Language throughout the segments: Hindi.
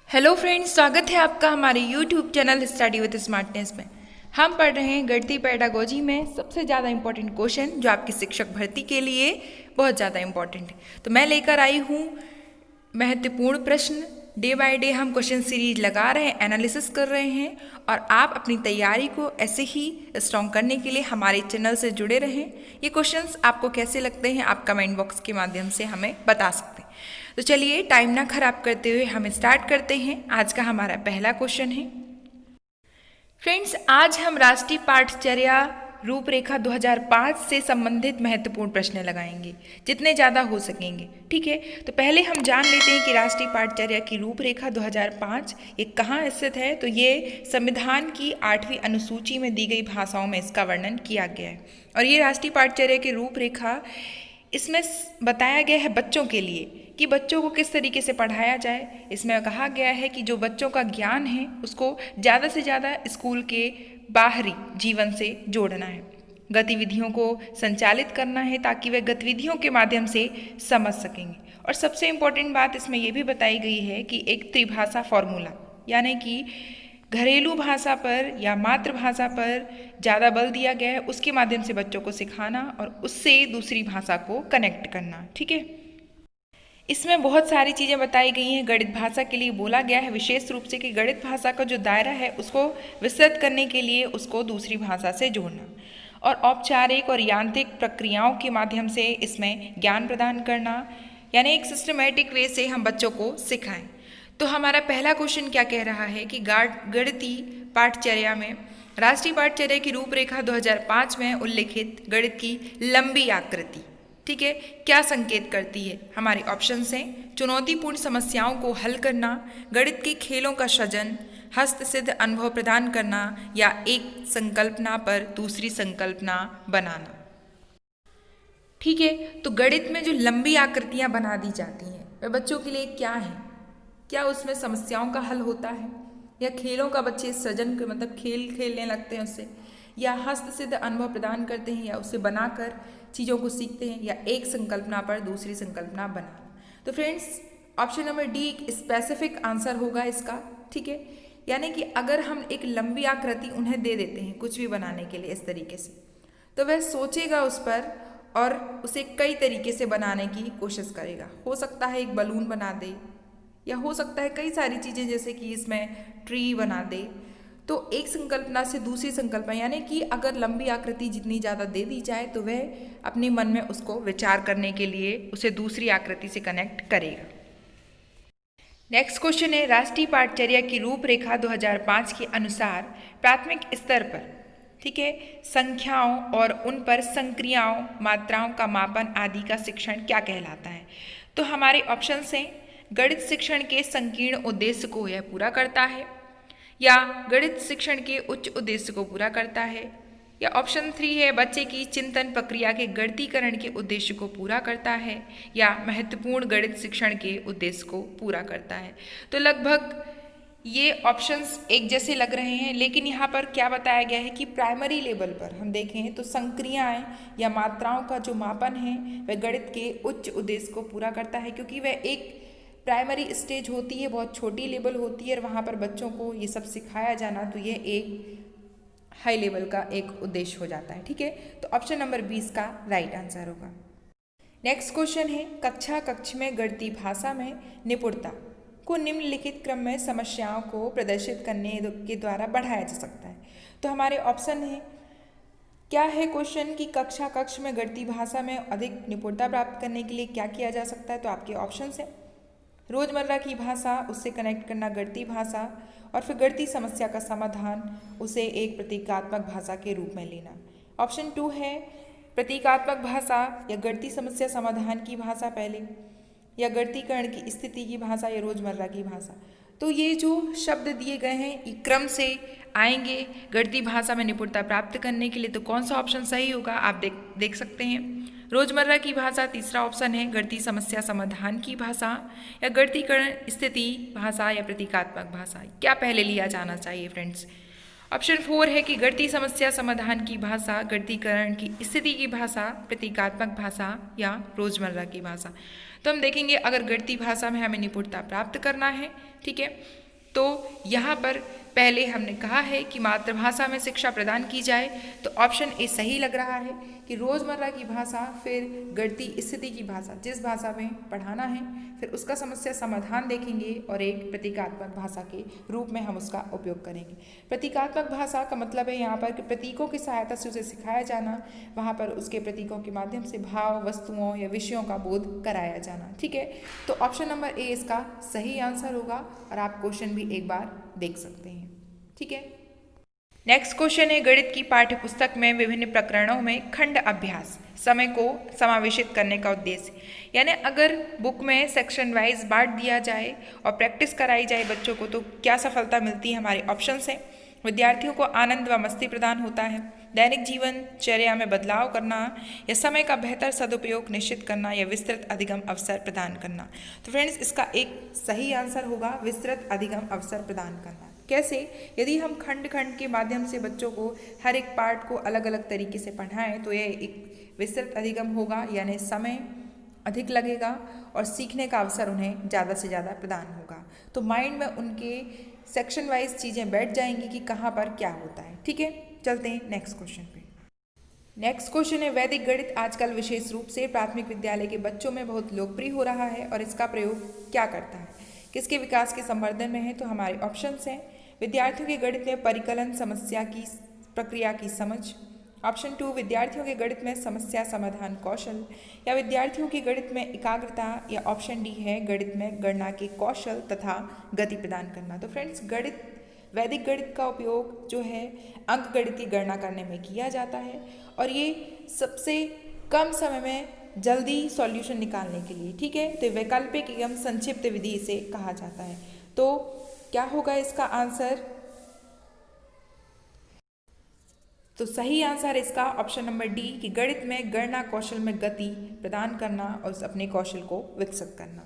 हेलो फ्रेंड्स, स्वागत है आपका हमारे YouTube channel study with smartness में। हम पढ़ रहे हैं गणितीय पेडागोजी में सबसे ज़्यादा इम्पोर्टेंट क्वेश्चन जो आपकी शिक्षक भर्ती के लिए बहुत ज़्यादा इम्पोर्टेंट है। तो मैं लेकर आई हूँ महत्वपूर्ण प्रश्न। डे बाय डे हम क्वेश्चन सीरीज लगा रहे हैं, एनालिसिस कर रहे हैं, और आप अपनी तैयारी को ऐसे ही स्ट्रॉन्ग करने के लिए हमारे चैनल से जुड़े रहें। ये क्वेश्चंस आपको कैसे लगते हैं आप कमेंट बॉक्स के माध्यम से हमें बता सकते हैं। तो चलिए टाइम ना खराब करते हुए हम स्टार्ट करते हैं। आज का हमारा पहला क्वेश्चन है फ्रेंड्स, आज हम राष्ट्रीय पाठचर्या रूपरेखा 2005 से संबंधित महत्वपूर्ण प्रश्न लगाएंगे, जितने ज़्यादा हो सकेंगे। ठीक है, तो पहले हम जान लेते हैं कि राष्ट्रीय पाठचर्या की रूपरेखा 2005 ये कहाँ स्थित है। तो ये संविधान की 8वीं अनुसूची में दी गई भाषाओं में इसका वर्णन किया गया है। और ये राष्ट्रीय पाठचर्या की रूपरेखा इसमें बताया गया है बच्चों के लिए कि बच्चों को किस तरीके से पढ़ाया जाए। इसमें कहा गया है कि जो बच्चों का ज्ञान है उसको ज़्यादा से ज़्यादा स्कूल के बाहरी जीवन से जोड़ना है, गतिविधियों को संचालित करना है ताकि वे गतिविधियों के माध्यम से समझ सकेंगे। और सबसे इम्पोर्टेंट बात इसमें यह भी बताई गई है कि एक त्रिभाषा फॉर्मूला, यानी कि घरेलू भाषा पर या मातृभाषा पर ज़्यादा बल दिया गया है, उसके माध्यम से बच्चों को सिखाना और उससे दूसरी भाषा को कनेक्ट करना। ठीक है, इसमें बहुत सारी चीज़ें बताई गई हैं। गणित भाषा के लिए बोला गया है विशेष रूप से कि गणित भाषा का जो दायरा है उसको विस्तृत करने के लिए उसको दूसरी भाषा से जोड़ना, और औपचारिक और यांत्रिक प्रक्रियाओं के माध्यम से इसमें ज्ञान प्रदान करना, यानी एक सिस्टमेटिक वे से हम बच्चों को सिखाएं। तो हमारा पहला क्वेश्चन क्या कह रहा है कि गणितीय पाठचर्या में राष्ट्रीय पाठचर्या की रूपरेखा 2005 में उल्लिखित गणित की लंबी आकृति, ठीक है, क्या संकेत करती है। हमारे ऑप्शंस हैं चुनौतीपूर्ण समस्याओं को हल करना, गणित के खेलों का सृजन, हस्तसिद्ध अनुभव प्रदान करना, या एक संकल्पना पर दूसरी संकल्पना बनाना। ठीक है, तो गणित में जो लंबी आकृतियां बना दी जाती हैं वे बच्चों के लिए क्या हैं? क्या उसमें समस्याओं का हल होता है, या खेलों का बच्चे सृजन मतलब खेल खेलने लगते हैं उससे, या हस्तसिद्ध अनुभव प्रदान करते हैं, या उसे बनाकर चीज़ों को सीखते हैं, या एक संकल्पना पर दूसरी संकल्पना बनाना। तो फ्रेंड्स ऑप्शन नंबर डी एक स्पेसिफिक आंसर होगा इसका। ठीक है, यानी कि अगर हम एक लंबी आकृति उन्हें दे देते हैं कुछ भी बनाने के लिए इस तरीके से, तो वह सोचेगा उस पर और उसे कई तरीके से बनाने की कोशिश करेगा। हो सकता है एक बलून बना दे, या हो सकता है कई सारी चीज़ें जैसे कि इसमें ट्री बना दे। तो एक संकल्पना से दूसरी संकल्पना, यानी कि अगर लंबी आकृति जितनी ज़्यादा दे दी जाए तो वह अपने मन में उसको विचार करने के लिए उसे दूसरी आकृति से कनेक्ट करेगा। नेक्स्ट क्वेश्चन है राष्ट्रीय पाठचर्या की रूपरेखा 2005 के अनुसार प्राथमिक स्तर पर, ठीक है, संख्याओं और उन पर संक्रियाओं, मात्राओं का मापन आदि का शिक्षण क्या कहलाता है। तो हमारे ऑप्शंस हैं गणित शिक्षण के संकीर्ण उद्देश्य को यह पूरा करता है, या गणित शिक्षण के उच्च उद्देश्य को पूरा करता है, या ऑप्शन 3 है बच्चे की चिंतन प्रक्रिया के गणितीकरण के उद्देश्य को पूरा करता है, या महत्वपूर्ण गणित शिक्षण के उद्देश्य को पूरा करता है। तो लगभग ये ऑप्शंस एक जैसे लग रहे हैं, लेकिन यहाँ पर क्या बताया गया है कि प्राइमरी लेवल पर हम देखें तो संक्रियाएं या मात्राओं का जो मापन है वह गणित के उच्च उद्देश्य को पूरा करता है, क्योंकि वह एक प्राइमरी स्टेज होती है, बहुत छोटी लेवल होती है, और वहाँ पर बच्चों को ये सब सिखाया जाना, तो ये एक हाई लेवल का एक उद्देश्य हो जाता है। ठीक है, तो ऑप्शन नंबर 20 का राइट आंसर होगा। नेक्स्ट क्वेश्चन है कक्ष में गणितीय भाषा में निपुणता को निम्नलिखित क्रम में समस्याओं को प्रदर्शित करने के द्वारा बढ़ाया जा सकता है। तो हमारे ऑप्शन है क्या है क्वेश्चन कि कक्ष में गणितीय भाषा में अधिक निपुणता प्राप्त करने के लिए क्या किया जा सकता है। तो आपके ऑप्शन है रोजमर्रा की भाषा, उससे कनेक्ट करना गणितीय भाषा, और फिर गणितीय समस्या का समाधान उसे एक प्रतीकात्मक भाषा के रूप में लेना। ऑप्शन 2 है प्रतीकात्मक भाषा या गणितीय समस्या समाधान की भाषा पहले, या गणितीकरण की स्थिति की भाषा, या रोजमर्रा की भाषा। तो ये जो शब्द दिए गए हैं ये क्रम से आएंगे गणितीय भाषा में निपुणता प्राप्त करने के लिए। तो कौन सा ऑप्शन सही होगा आप देख सकते हैं। रोजमर्रा की भाषा तीसरा ऑप्शन है, गणितीय समस्या समाधान की भाषा, या गणितीकरण स्थिति भाषा, या प्रतीकात्मक भाषा। क्या पहले लिया जाना चाहिए फ्रेंड्स। ऑप्शन 4 है कि गणितीय समस्या समाधान की भाषा, गणितीकरण की स्थिति की भाषा, प्रतीकात्मक भाषा, या रोजमर्रा की भाषा। तो हम देखेंगे अगर गणितीय भाषा में हमें निपुणता प्राप्त करना है, ठीक है, तो यहाँ पर पहले हमने कहा है कि मातृभाषा में शिक्षा प्रदान की जाए, तो ऑप्शन ए सही लग रहा है कि रोज़मर्रा की भाषा, फिर गणितीय स्थिति की भाषा, जिस भाषा में पढ़ाना है, फिर उसका समस्या समाधान देखेंगे और एक प्रतीकात्मक भाषा के रूप में हम उसका उपयोग करेंगे। प्रतीकात्मक भाषा का मतलब है यहाँ पर कि प्रतीकों की सहायता से उसे सिखाया जाना, वहाँ पर उसके प्रतीकों के माध्यम से भाव, वस्तुओं या विषयों का बोध कराया जाना, ठीक है। तो ऑप्शन नंबर ए इसका सही आंसर होगा और आप क्वेश्चन भी एक बार देख सकते हैं, ठीक है। नेक्स्ट क्वेश्चन है गणित की पाठ्य पुस्तक में विभिन्न प्रकरणों में खंड अभ्यास समय को समावेशित करने का उद्देश्य। यानी अगर बुक में सेक्शन वाइज बांट दिया जाए और प्रैक्टिस कराई जाए बच्चों को तो क्या सफलता मिलती है। हमारे ऑप्शन है विद्यार्थियों को आनंद व मस्ती प्रदान होता है, दैनिक जीवनचर्या में बदलाव करना, या समय का बेहतर सदुपयोग निश्चित करना, या विस्तृत अधिगम अवसर प्रदान करना। तो फ्रेंड्स इसका एक सही आंसर होगा विस्तृत अधिगम अवसर प्रदान करना। कैसे? यदि हम खंड खंड के माध्यम से बच्चों को हर एक पार्ट को अलग अलग तरीके से पढ़ाएं तो यह एक विस्तृत अधिगम होगा, यानी समय अधिक लगेगा और सीखने का अवसर उन्हें ज़्यादा से ज़्यादा प्रदान होगा। तो माइंड में उनके सेक्शन वाइज चीज़ें बैठ जाएंगी कि कहाँ पर क्या होता है, ठीक है। चलते हैं नेक्स्ट क्वेश्चन पे। नेक्स्ट क्वेश्चन है वैदिक गणित आजकल विशेष रूप से प्राथमिक विद्यालय के बच्चों में बहुत लोकप्रिय हो रहा है और इसका प्रयोग क्या करता है, किसके विकास के संवर्धन में है। तो हमारे ऑप्शंस हैं विद्यार्थियों के गणित में परिकलन समस्या की प्रक्रिया की समझ, ऑप्शन 2 विद्यार्थियों के गणित में समस्या समाधान कौशल, या विद्यार्थियों की गणित में एकाग्रता, या ऑप्शन डी है गणित में गणना के कौशल तथा गति प्रदान करना। तो फ्रेंड्स गणित वैदिक गणित का उपयोग जो है अंक गणित की गणना करने में किया जाता है और ये सबसे कम समय में जल्दी सॉल्यूशन निकालने के लिए, ठीक है। तो वैकल्पिक एवं संक्षिप्त विधि इसे कहा जाता है। तो क्या होगा इसका आंसर? तो सही आंसर इसका ऑप्शन नंबर डी कि गणित में गणना कौशल में गति प्रदान करना और अपने कौशल को विकसित करना।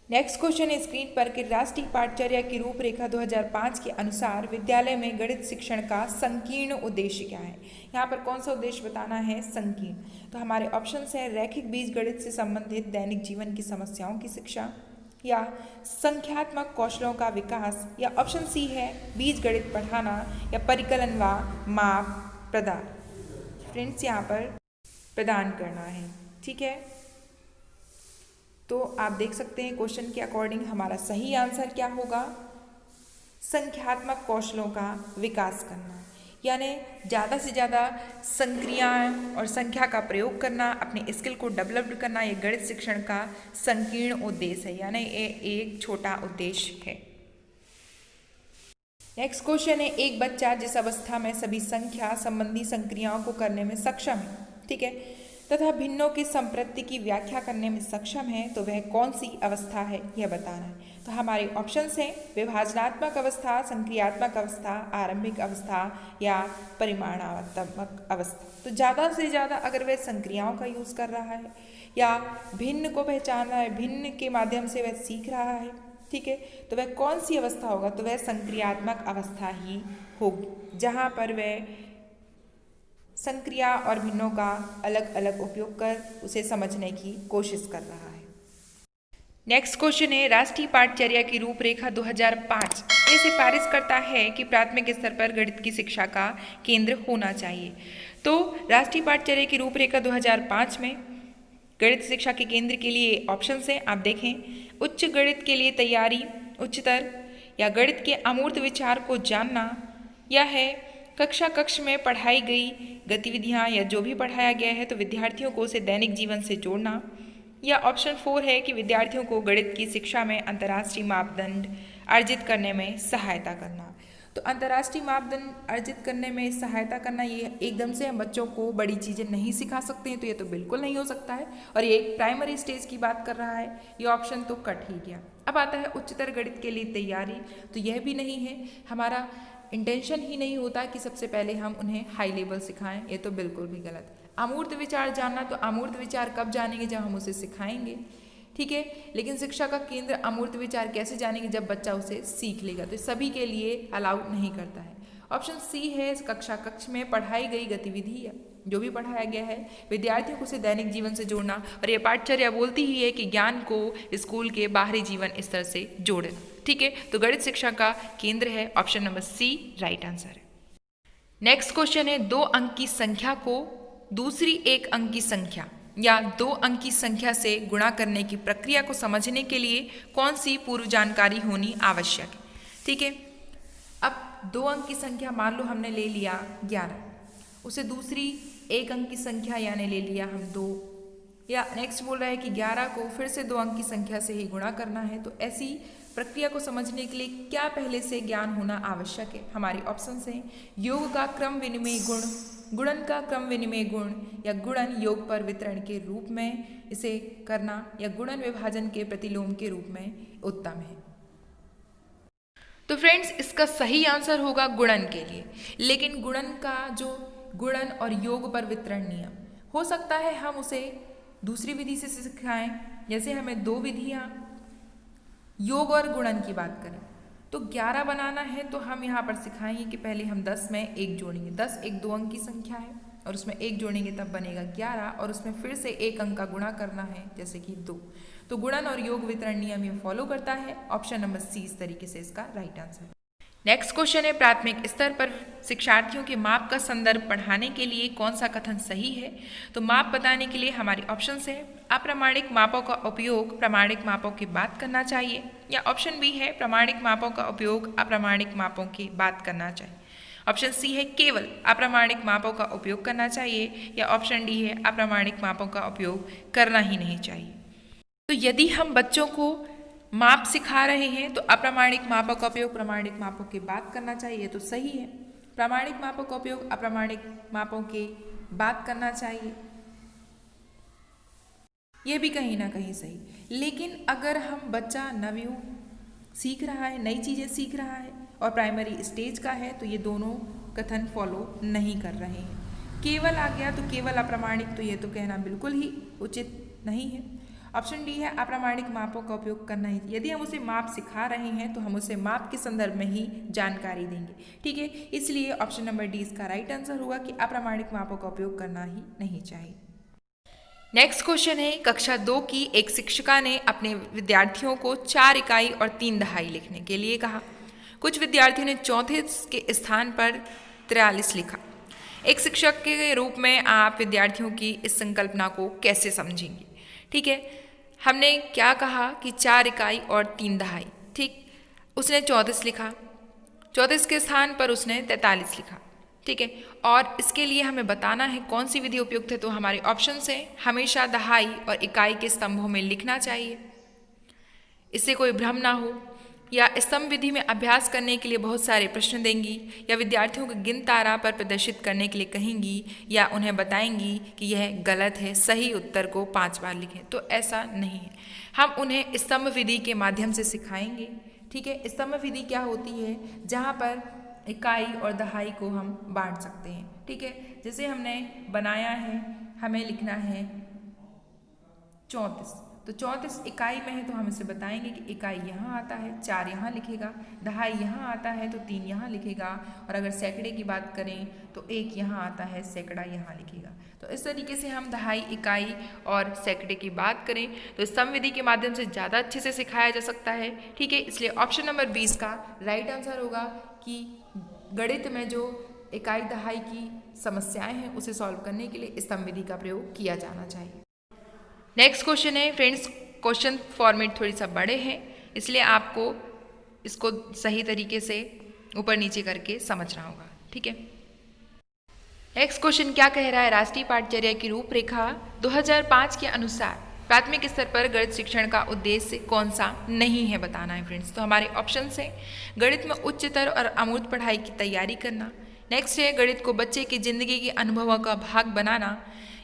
नेक्स्ट क्वेश्चन है स्क्रीन पर कि राष्ट्रीय पाठ्यचर्या की रूपरेखा 2005 के अनुसार विद्यालय में गणित शिक्षण का संकीर्ण उद्देश्य क्या है। यहाँ पर कौन सा उद्देश्य बताना है? संकीर्ण। तो हमारे ऑप्शंस हैं रैखिक बीजगणित से संबंधित दैनिक जीवन की समस्याओं की शिक्षा, या संख्यात्मक कौशलों का विकास, या ऑप्शन सी है बीजगणित पढ़ाना, या परिकलन व माप प्रदान फ्रेंड्स यहाँ पर प्रदान करना है, ठीक है। तो आप देख सकते हैं क्वेश्चन के अकॉर्डिंग हमारा सही आंसर क्या होगा? संख्यात्मक कौशलों का विकास करना, यानी ज़्यादा से ज़्यादा संक्रियाएं और संख्या का प्रयोग करना, अपने स्किल को डेवलप करना, ये गणित शिक्षण का संकीर्ण उद्देश्य है, यानी ये एक छोटा उद्देश्य है। नेक्स्ट क्वेश्चन है एक बच्चा जिस अवस्था में सभी संख्या संबंधी संक्रियाओं को करने में सक्षम है, ठीक है, तथा भिन्नों की संप्रति की व्याख्या करने में सक्षम है, तो वह कौन सी अवस्था है यह बताना है। तो हमारे ऑप्शंस हैं विभाजनात्मक अवस्था, संक्रियात्मक अवस्था, आरंभिक अवस्था, या परिमाणात्मक अवस्था। तो ज़्यादा से ज़्यादा अगर वह संक्रियाओं का यूज़ कर रहा है या भिन्न को पहचान रहा है, भिन्न के माध्यम से वह सीख रहा है, ठीक है, तो वह कौन सी अवस्था होगा? तो वह संक्रियात्मक अवस्था ही होगी, जहाँ पर वह संक्रिया और भिन्नों का अलग अलग उपयोग कर उसे समझने की कोशिश कर रहा है। नेक्स्ट क्वेश्चन है राष्ट्रीय पाठ्यचर्या की रूपरेखा 2005 ये सिफारिश करता है कि प्राथमिक स्तर पर गणित की शिक्षा का केंद्र होना चाहिए। तो राष्ट्रीय पाठ्यचर्या की रूपरेखा 2005 में गणित शिक्षा के केंद्र के लिए ऑप्शंस हैं, आप देखें उच्च गणित के लिए तैयारी, उच्चतर, या गणित के अमूर्त विचार को जानना, या है कक्ष में पढ़ाई गई गतिविधियां या जो भी पढ़ाया गया है तो विद्यार्थियों को उसे दैनिक जीवन से जोड़ना, या ऑप्शन 4 है कि विद्यार्थियों को गणित की शिक्षा में अंतर्राष्ट्रीय मापदंड अर्जित करने में सहायता करना। तो अंतर्राष्ट्रीय मापदंड अर्जित करने में सहायता करना, ये एकदम से हम बच्चों को बड़ी चीज़ें नहीं सिखा सकते हैं, तो ये तो बिल्कुल नहीं हो सकता है, और ये एक प्राइमरी स्टेज की बात कर रहा है, ये ऑप्शन तो कट ही गया। अब आता है उच्चतर गणित के लिए तैयारी, तो यह भी नहीं है, हमारा इंटेंशन ही नहीं होता कि सबसे पहले हम उन्हें हाई लेवल सिखाएं, ये तो बिल्कुल भी गलत। अमूर्त विचार जानना, तो अमूर्त विचार कब जानेंगे? जब हम उसे सिखाएंगे, ठीक है, लेकिन शिक्षा का केंद्र अमूर्त विचार कैसे जानेंगे? जब बच्चा उसे सीख लेगा। तो सभी के लिए अलाउड नहीं करता है। ऑप्शन सी है कक्ष में पढ़ाई गई गतिविधि जो भी पढ़ाया गया है विद्यार्थियों को उसे दैनिक जीवन से जोड़ना, और ये पाठचर्या बोलती ही है कि ज्ञान को स्कूल के बाहरी जीवन स्तर से जोड़ना। ठीक है, तो गणित शिक्षा का केंद्र है option number C right answer है। नेक्स्ट क्वेश्चन है 2 अंक की संख्या को दूसरी 1 अंक की संख्या या 2 अंक की संख्या से गुणा करने की प्रक्रिया को समझने के लिए कौन सी पूर्व जानकारी होनी आवश्यक है। ठीक है, अब 2 अंक की संख्या मान लो हमने ले लिया 11, उसे दूसरी 1 अंक की संख्या यानी ले लिया हम 2, या नेक्स्ट बोल रहा है कि 11 को फिर से 2 अंक की संख्या से ही गुणा करना है। तो ऐसी प्रक्रिया को समझने के लिए क्या पहले से ज्ञान होना आवश्यक है। हमारे ऑप्शंस हैं योग का क्रम विनिमय गुण, गुणन का क्रम विनिमय गुण, या गुणन योग पर वितरण के रूप में इसे करना, या गुणन विभाजन के प्रतिलोम के रूप में उत्तम है। तो फ्रेंड्स इसका सही आंसर होगा गुणन के लिए, लेकिन गुणन का जो गुणन और योग पर वितरण नियम हो सकता है हम उसे दूसरी विधि से सिखाएं। जैसे हमें 2 विधियां योग और गुणन की बात करें तो 11 बनाना है तो हम यहाँ पर सिखाएंगे कि पहले हम 10 में 1 जोड़ेंगे। 10 एक 2 अंक की संख्या है और उसमें 1 जोड़ेंगे तब बनेगा 11, और उसमें फिर से 1 अंक का गुणा करना है जैसे कि 2। तो गुणन और योग वितरण नियम ये फॉलो करता है। ऑप्शन नंबर सी इस तरीके से इसका राइट आंसर। नेक्स्ट क्वेश्चन है प्राथमिक स्तर पर शिक्षार्थियों के माप का संदर्भ पढ़ाने के लिए कौन सा कथन सही है। तो माप बताने के लिए हमारे ऑप्शंस है अप्रामाणिक मापों का उपयोग प्रामाणिक मापों की बात करना चाहिए, या ऑप्शन बी है प्रामाणिक मापों का उपयोग अप्रामाणिक मापों की बात करना चाहिए, ऑप्शन सी है केवल अप्रामाणिक मापों का उपयोग करना चाहिए, या ऑप्शन डी है अप्रामाणिक मापों का उपयोग करना ही नहीं चाहिए। तो यदि हम बच्चों को माप सिखा रहे हैं तो अप्रामाणिक मापों का उपयोग प्रामाणिक मापों की बात करना चाहिए, तो सही है। प्रामाणिक मापों का उपयोग अप्रामाणिक मापों की बात करना चाहिए, यह भी कहीं ना कहीं सही। लेकिन अगर हम बच्चा नवयुग सीख रहा है, नई चीज़ें सीख रहा है और प्राइमरी स्टेज का है तो ये दोनों कथन फॉलो नहीं कर रहे हैं। केवल आ गया तो केवल अप्रामाणिक, तो ये तो कहना बिल्कुल ही उचित नहीं है। ऑप्शन डी है अप्रामाणिक मापों का उपयोग करना ही। यदि हम उसे माप सिखा रहे हैं तो हम उसे माप के संदर्भ में ही जानकारी देंगे। ठीक है, इसलिए ऑप्शन नंबर डी इसका राइट आंसर होगा कि अप्रामाणिक मापों का उपयोग करना ही नहीं चाहिए। नेक्स्ट क्वेश्चन है कक्षा 2 की एक शिक्षिका ने अपने विद्यार्थियों को 4 इकाई और 3 दहाई लिखने के लिए कहा। कुछ विद्यार्थियों ने 34 के स्थान पर 43 लिखा। एक शिक्षक के रूप में आप विद्यार्थियों की इस संकल्पना को कैसे समझेंगे। ठीक है, हमने क्या कहा कि 4 इकाई और 3 दहाई। ठीक, उसने 34 लिखा, 34 के स्थान पर उसने 43 लिखा। ठीक है, और इसके लिए हमें बताना है कौन सी विधि उपयुक्त है। तो हमारे ऑप्शन से हमेशा दहाई और इकाई के स्तंभों में लिखना चाहिए, इससे कोई भ्रम ना हो, या स्तंभ विधि में अभ्यास करने के लिए बहुत सारे प्रश्न देंगी, या विद्यार्थियों को गिन तारा पर प्रदर्शित करने के लिए कहेंगी, या उन्हें बताएंगी कि यह गलत है, सही उत्तर को 5 बार लिखें। तो ऐसा नहीं है, हम उन्हें स्तंभ विधि के माध्यम से सिखाएंगे। ठीक है, स्तंभ विधि क्या होती है, जहाँ पर इकाई और दहाई को हम बांट सकते हैं। ठीक है, जैसे हमने बनाया है, हमें लिखना है 34, तो 34 इकाई में है तो हम इसे बताएंगे कि इकाई यहाँ आता है, 4 यहाँ लिखेगा, दहाई यहाँ आता है तो 3 यहाँ लिखेगा, और अगर सैकड़े की बात करें तो 1 यहाँ आता है, सैकड़ा यहाँ लिखेगा। तो इस तरीके से हम दहाई, इकाई और सैकड़े की बात करें तो स्तंभ विधि के माध्यम से ज़्यादा अच्छे से सिखाया जा सकता है। ठीक है, इसलिए ऑप्शन नंबर 20 का राइट आंसर होगा कि गणित में जो इकाई दहाई की समस्याएं हैं उसे सॉल्व करने के लिए स्तंभ विधि का प्रयोग किया जाना चाहिए। नेक्स्ट क्वेश्चन है फ्रेंड्स, क्वेश्चन फॉर्मेट थोड़ी सा बड़े हैं इसलिए आपको इसको सही तरीके से ऊपर नीचे करके समझना होगा। ठीक है, नेक्स्ट क्वेश्चन क्या कह रहा है, राष्ट्रीय पाठचर्या की रूपरेखा 2005 के अनुसार प्राथमिक स्तर पर गणित शिक्षण का उद्देश्य कौन सा नहीं है बताना है फ्रेंड्स। तो हमारे ऑप्शन है गणित में उच्चतर और अमूर्त पढ़ाई की तैयारी करना, नेक्स्ट है गणित को बच्चे की जिंदगी के अनुभवों का भाग बनाना,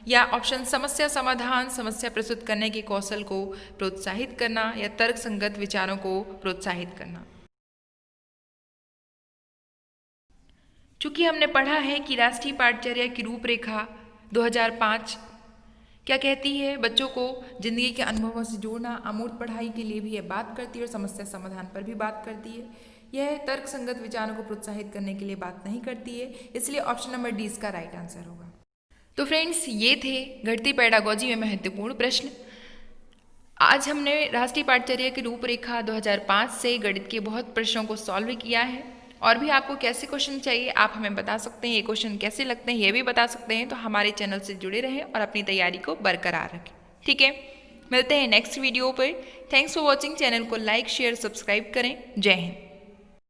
या ऑप्शन समस्या समाधान, समस्या प्रस्तुत करने के कौशल को प्रोत्साहित करना, या तर्क संगत विचारों को प्रोत्साहित करना। चूंकि हमने पढ़ा है कि राष्ट्रीय पाठचर्या की रूपरेखा 2005 क्या कहती है, बच्चों को जिंदगी के अनुभवों से जोड़ना, अमूर्त पढ़ाई के लिए भी यह बात करती है और समस्या समाधान पर भी बात करती है। यह तर्क संगत विचारों को प्रोत्साहित करने के लिए बात नहीं करती है, इसलिए ऑप्शन नंबर डी इसका राइट आंसर होगा। तो फ्रेंड्स, ये थे घटती पेडागोजी में महत्वपूर्ण प्रश्न। आज हमने राष्ट्रीय पाठचर्या की रूपरेखा 2005 से गणित के बहुत प्रश्नों को सॉल्व किया है। और भी आपको कैसे क्वेश्चन चाहिए आप हमें बता सकते हैं, ये क्वेश्चन कैसे लगते हैं ये भी बता सकते हैं। तो हमारे चैनल से जुड़े रहें और अपनी तैयारी को बरकरार रखें। ठीक है, मिलते हैं नेक्स्ट वीडियो पर। Thanks for watching. चैनल को लाइक शेयर सब्सक्राइब करें। जय हिंद।